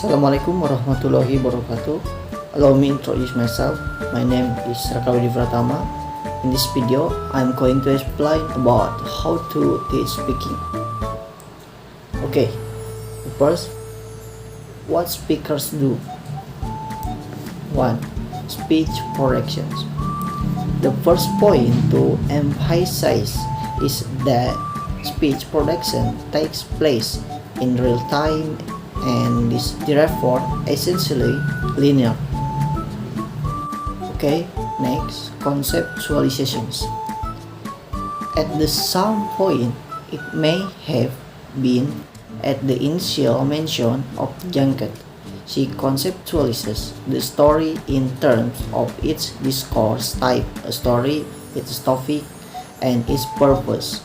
Assalamualaikum warahmatullahi wabarakatuh. Allow me to introduce myself. My name is Raka Widi Pratama. In this video, I'm going to explain about how to teach speaking. Okay, first, what speakers do. 1. Speech corrections. The first point to emphasize is that speech production takes place in real time and is therefore essentially linear. Okay, next, conceptualizations. At the some point, it may have been at the initial mention of junket. She conceptualizes the story in terms of its discourse type, a story, its topic, and its purpose.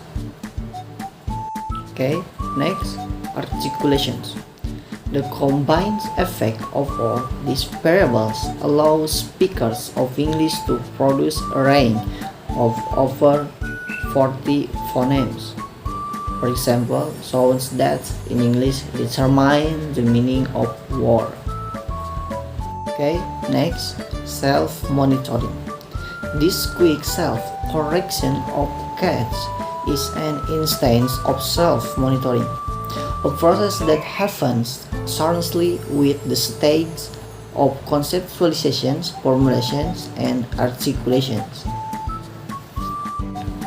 Okay, next, articulations. The combined effect of all these variables allows speakers of English to produce a range of over 40 phonemes. For example, sounds that in English determine the meaning of word. Okay, next, self-monitoring. This quick self-correction of cats is an instance of self-monitoring, a process that happens concurrently with the stage of conceptualizations, formulations, and articulations.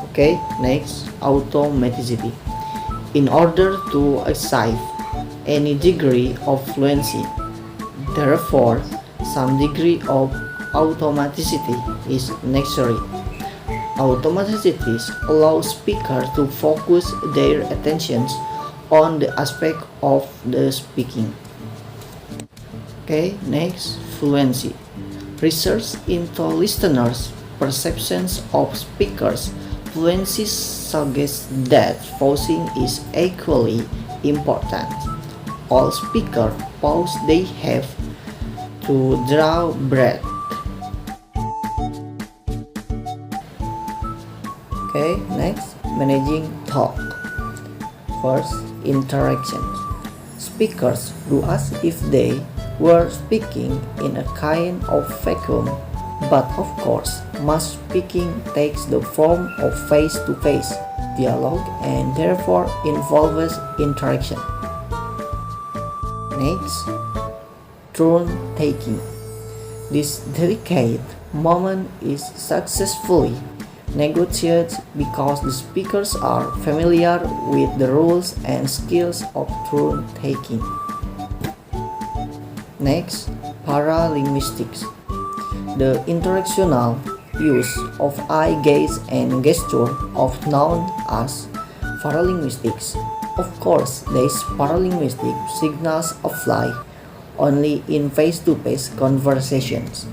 Okay, next, automaticity. In order to achieve any degree of fluency, therefore, some degree of automaticity is necessary. Automaticity allows speakers to focus their attentions on the aspect of the speaking. Okay, next, fluency. Research into listeners' perceptions of speakers' fluency suggests that pausing is equally important. All speakers pause, they have to draw breath. Okay, next, managing talk. First, interactions. Speakers do as if they were speaking in a kind of vacuum, but of course, mass speaking takes the form of face-to-face dialogue and therefore involves interaction. Next, turn-taking. This delicate moment is successfully negotiated because the speakers are familiar with the rules and skills of turn-taking. Next, paralinguistics. The interactional use of eye gaze and gesture, often known as paralinguistics. Of course, these paralinguistic signals apply only in face-to-face conversations.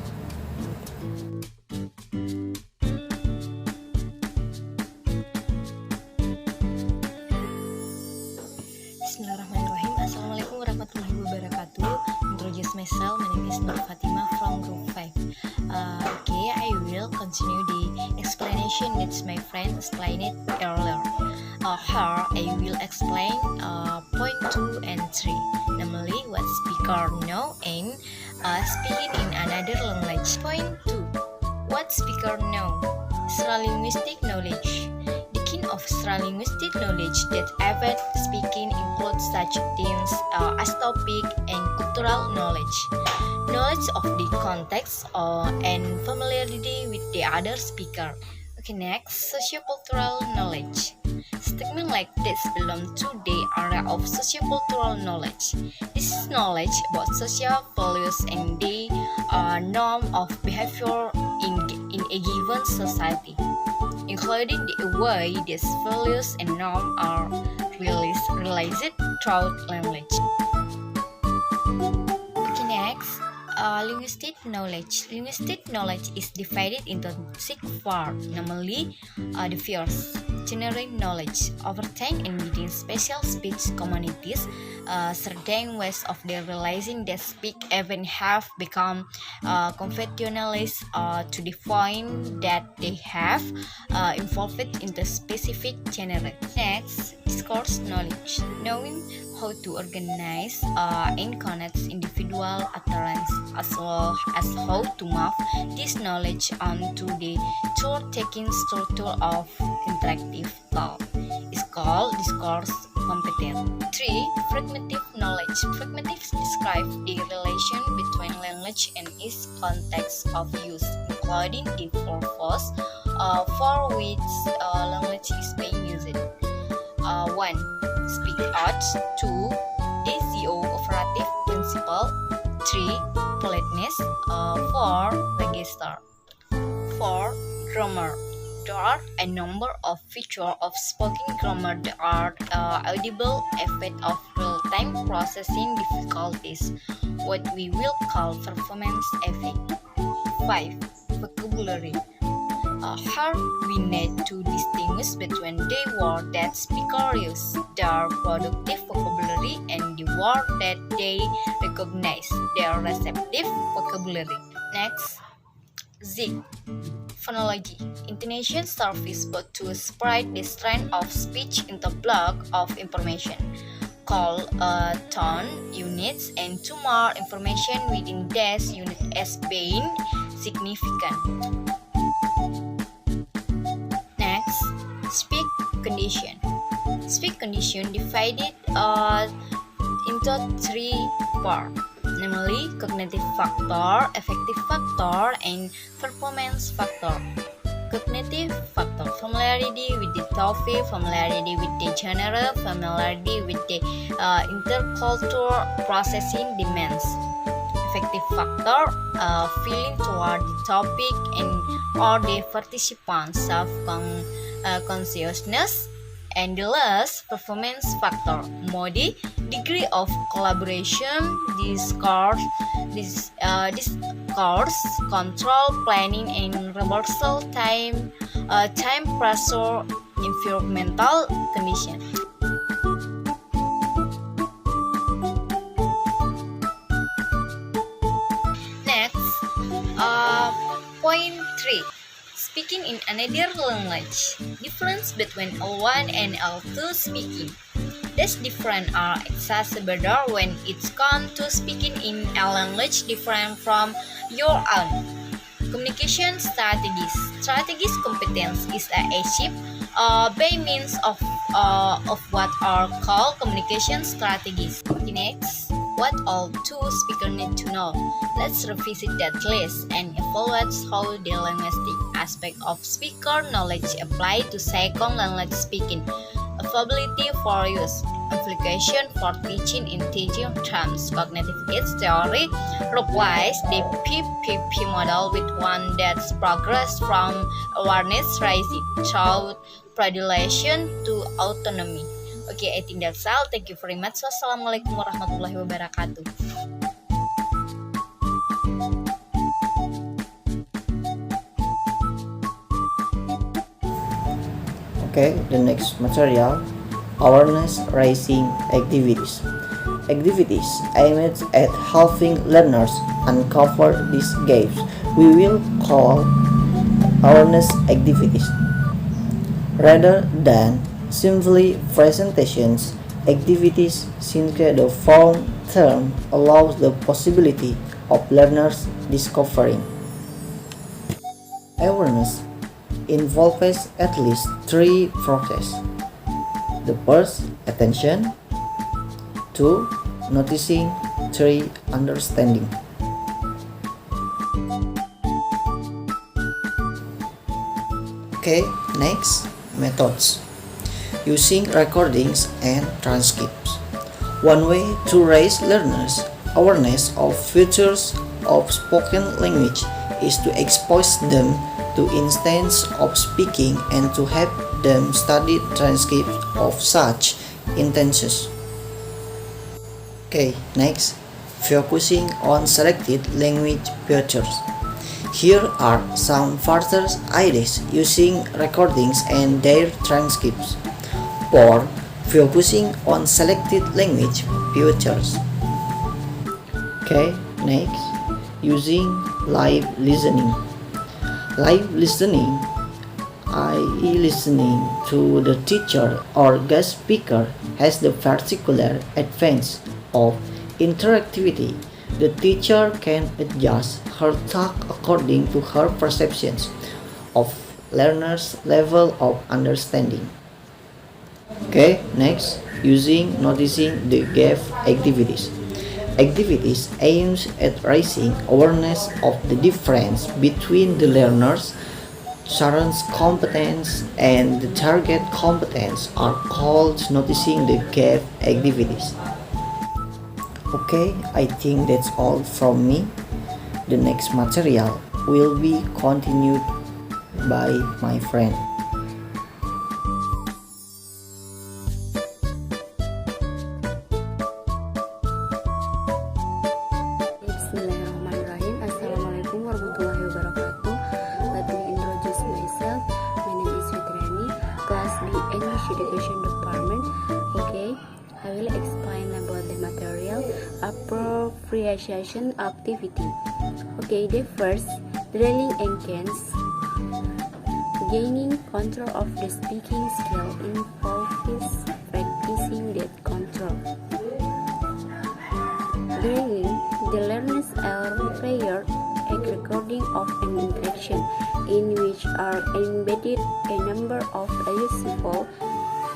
Bismillahirrahmanirrahim. Assalamualaikum warahmatullahi wabarakatuh. Introduce myself. My name is Nurfatima from Group 5. Okay, I will continue the explanation that my friend explained it earlier. Here I will explain point 2 and 3, namely what speaker know and speaking in another language. Point 2. What speaker know? Extralinguistic knowledge. The kind of extralinguistic knowledge that affect speaking includes such things as topic and cultural knowledge, knowledge of the context and familiarity with the other speaker. Okay, next, sociocultural knowledge. Statement like this belong to the area of sociocultural knowledge. This is knowledge about social values and the norm of behavior in a given society, including the way these values and norms are realized through language. Okay, next, linguistic knowledge. Linguistic knowledge is divided into 6 parts, namely the first, general knowledge, obtained and within special speech communities. Certain ways of their realizing that speak even have become conventionalist to the point that they have evolved into specific genre. Next, discourse knowledge, knowing how to organize and connect individual utterance as well as how to map this knowledge onto the thought-taking structure of interactive thought. It's called discourse competence. 3. Fragmentive knowledge. Fragmentives describe the relation between language and its context of use, including the purpose for which language is being used. 1. Speak out. 2. SEO operative principle. 3. Politeness. 4. Register. 4. Grammar. There are a number of features of spoken grammar that are audible effect of real-time processing difficulties, what we will call performance effect. 5. Vocabulary. How we need to distinguish between the word that speakers use, their productive vocabulary, and the word that they recognize, their receptive vocabulary. Next, Z. Phonology. Intonation serves both to spread the strength of speech into block of information, called tone units, and to mark information within this unit as being significant. Next, speech condition. Speech condition divided into 3 parts, namely cognitive factor, affective factor, and performance factor. Cognitive factor: familiarity with the topic, familiarity with the genre, familiarity with the intercultural processing demands. Affective factor: feeling toward the topic and or the participants' self-consciousness. And the last, performance factor: mode, degree of collaboration, discourse, control, planning, and reversal time pressure, environmental condition. Next, point 3. Speaking in another language. Difference between L1 and L2 speaking. These differences are exacerbated when it's come to speaking in a language different from your own. Communication strategies. Strategies competence is achieved by means of what are called communication strategies. Next, what all two speakers need to know. Let's revisit that list and evaluate how the linguistic aspect of speaker knowledge apply to second language speaking. Availability for use, application for teaching in teaching terms. Cognitive age theory replaces the PPP model with one that's progressed from awareness raising through predilection to autonomy. Okay, I think that's all. Thank you very much. Wassalamualaikum warahmatullahi wabarakatuh. Okay, the next material, awareness raising activities. Activities aimed at helping learners uncover these gaps we will call awareness activities. Rather than simply presentations, activities since the form term allows the possibility of learners discovering. Awareness involves at least 3 processes. The first, attention. 2, noticing. 3, understanding. Okay, next, methods. Using recordings and transcripts. One way to raise learners' awareness of features of spoken language is to expose them to instances of speaking and to have them study transcripts of such instances. Okay, next, focusing on selected language features. Here are some further ideas using recordings and their transcripts. For focusing on selected language features. Okay, next, using live listening. Live listening, i.e. listening to the teacher or guest speaker has the particular advantage of interactivity. The teacher can adjust her talk according to her perceptions of learners' level of understanding. Okay, next, noticing the gap activities. Activities aims at raising awareness of the difference between the learner's current competence and the target competence are called noticing the gap activities. Okay, I think that's all from me. The next material will be continued by my friend. Bismillahirrahmanirrahim. Assalamualaikum warahmatullahi wabarakatuh. Let me introduce myself. My name is Fitriani, Class B English Education Department. Okay, I will explain about the material appropriation activity. Okay, the first, drilling and cans. Gaining control of the speaking skill involves practicing that control. Drilling, the learners are required a recording of an interaction in which are embedded a number of useful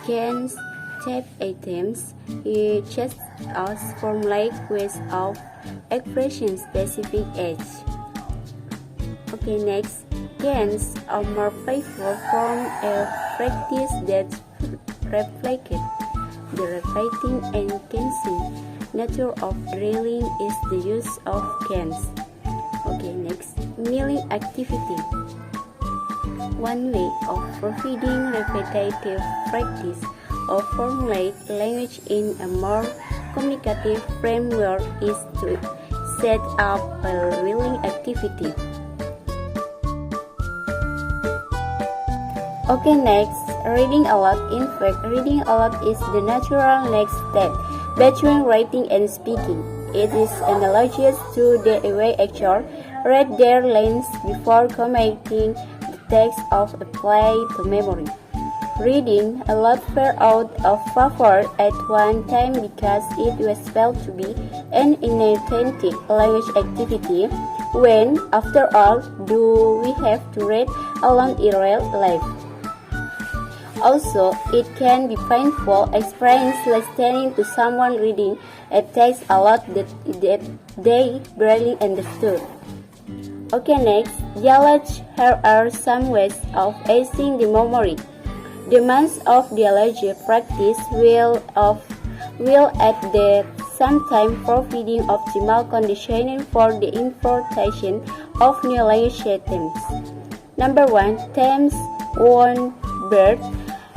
cans, type items, just as formulaic ways of expression specific age. Okay, next, cans are more playful from a practice that reflected the writing and cancing nature of drilling is the use of cans. Okay, next, milling activity. One way of providing repetitive practice of formulaic language in a more communicative framework is to set up a milling activity. Okay, next, reading aloud. In fact, reading aloud is the natural next step between writing and speaking. It is analogous to the way actors read their lines before committing the text of a play to memory. Reading aloud fell out of favor at one time because it was felt to be an inauthentic language activity when, after all, do we have to read along in real life? Also, it can be painful experience listening to someone reading a text aloud that they barely understood. Okay, next, dialogue. Here are some ways of aiding the memory. The months of dialogue practice will at the same time providing optimal conditioning for the importation of new language items. Number 1, themes on bird.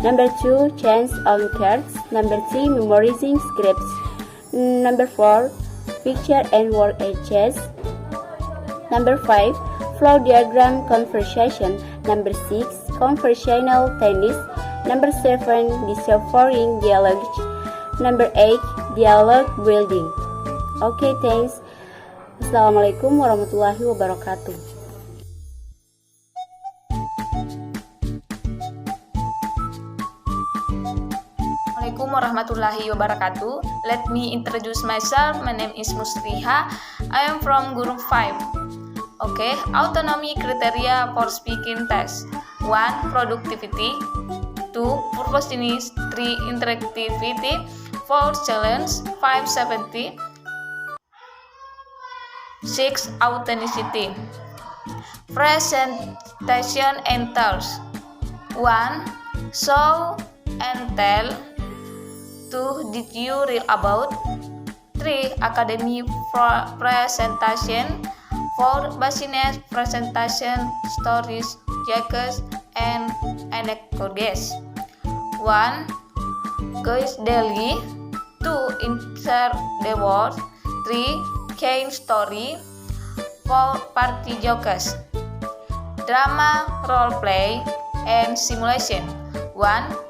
Number 2, chants on cards. Number 3, memorizing scripts. Number 4, picture and word etches. Number 5, flow diagram conversation. Number 6, conversational tennis. Number 7, deciphering dialogue. Number 8, dialogue building. Okay, thanks. Assalamualaikum warahmatullahi wabarakatuh. Assalamualaikum warahmatullahi wabarakatuh. Let me introduce myself. My name is Musriha. I am from Group 5. Okay, autonomy criteria for speaking test. 1. Productivity. 2. Purposiveness. 3. Interactivity. 4. Challenge. 5. Safety. 6. Authenticity. Presentation and tells. 1. Show and tell. 2. Did you read about? 3. Academy presentation. 4. Business presentation, stories, jokes, and anecdotes. 1. Guys daily. 2. Insert the word. 3. Cane story. 4. Party jokes. Drama, role play, and simulation. 1.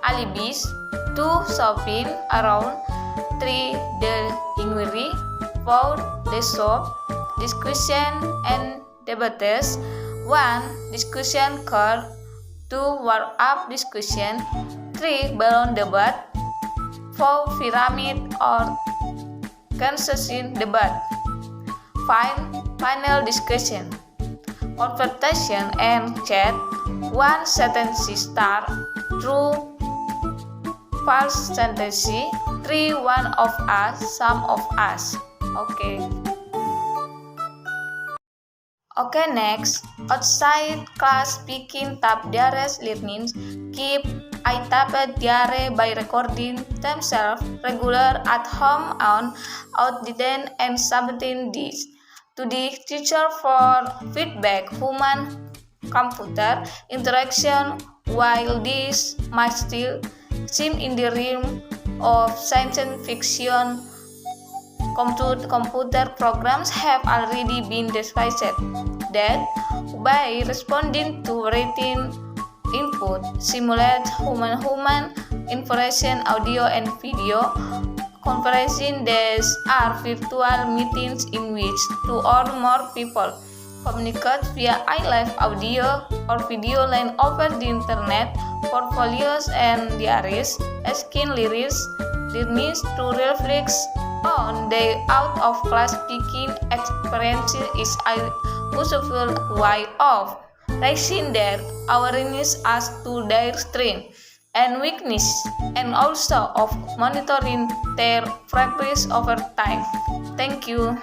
Alibis. 2. Shopping around. 3. The inquiry. 4. The shop. Discussion and debates. 1. Discussion card. 2. Warm up discussion. 3. Balloon debate. four pyramid or consensus debate. Final discussion, conversation and chat. 1 sentence star, true, false sentence. 3 one of us, some of us. Okay, next. Outside class speaking tap diaries learning. Keep I tap diary by recording themselves regular at home on outdated and 17 days. To the teacher for feedback, human computer interaction. While this might still seem in the realm of science fiction, computer programs have already been devised that, by responding to written input, simulate human information, audio and video. Conferencing days are virtual meetings in which two or more people communicate via live audio or video line over the internet. Portfolios and diaries asking learners to reflect on their out-of-class speaking experience is a useful way of raising their awareness as to their strengths and weakness, and also of monitoring their progress over time. Thank you.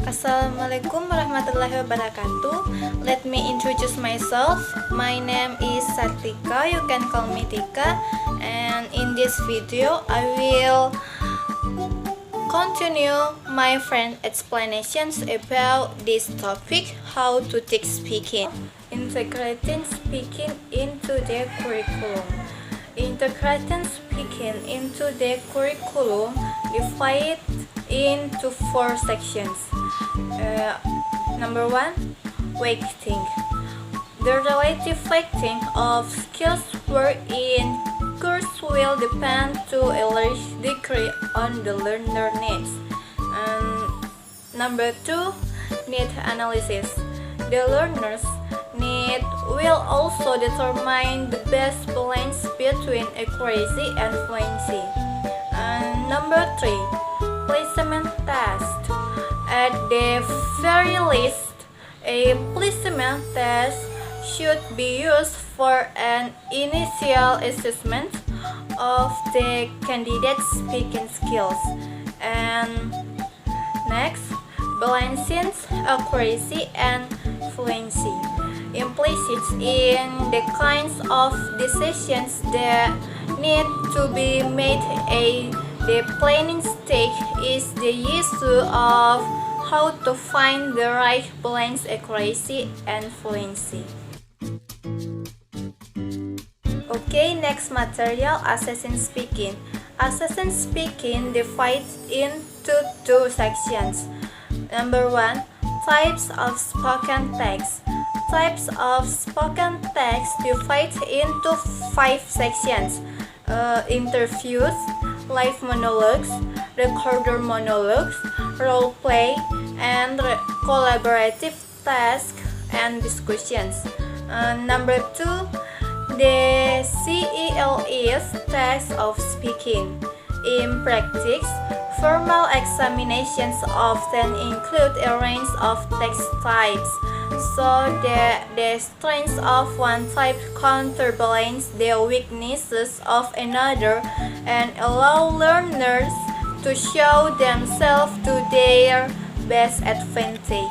Assalamualaikum warahmatullahi wabarakatuh. Let me introduce myself. My name is Sartika. You can call me Tika. And in this video, I will continue my friend explanations about this topic, how to teach speaking. Integrating speaking into the curriculum. Integrating speaking into the curriculum divided into 4 sections. Number 1, weighting. The relative weighting of skills wherein course will depend to a large degree on the learner needs. Number 2, need analysis. The learner's need will also determine the best balance between accuracy and fluency. Number 3, placement test. At the very least, a placement test should be used for an initial assessment of the candidate's speaking skills. And next, balancing accuracy and fluency. Implicit in the kinds of decisions that need to be made the planning stage is the issue of how to find the right balance, accuracy, and fluency. Okay, next material, assessing speaking. Assessing speaking divides into 2 sections. Number 1, types of spoken text. Types of spoken text divide into 5 sections. Interviews, live monologues, recorder monologues, role play, and collaborative tasks and discussions. Number 2, the CELE's text of speaking. In practice, formal examinations often include a range of text types, so that the strengths of one type counterbalance the weaknesses of another and allow learners to show themselves to their best advantage.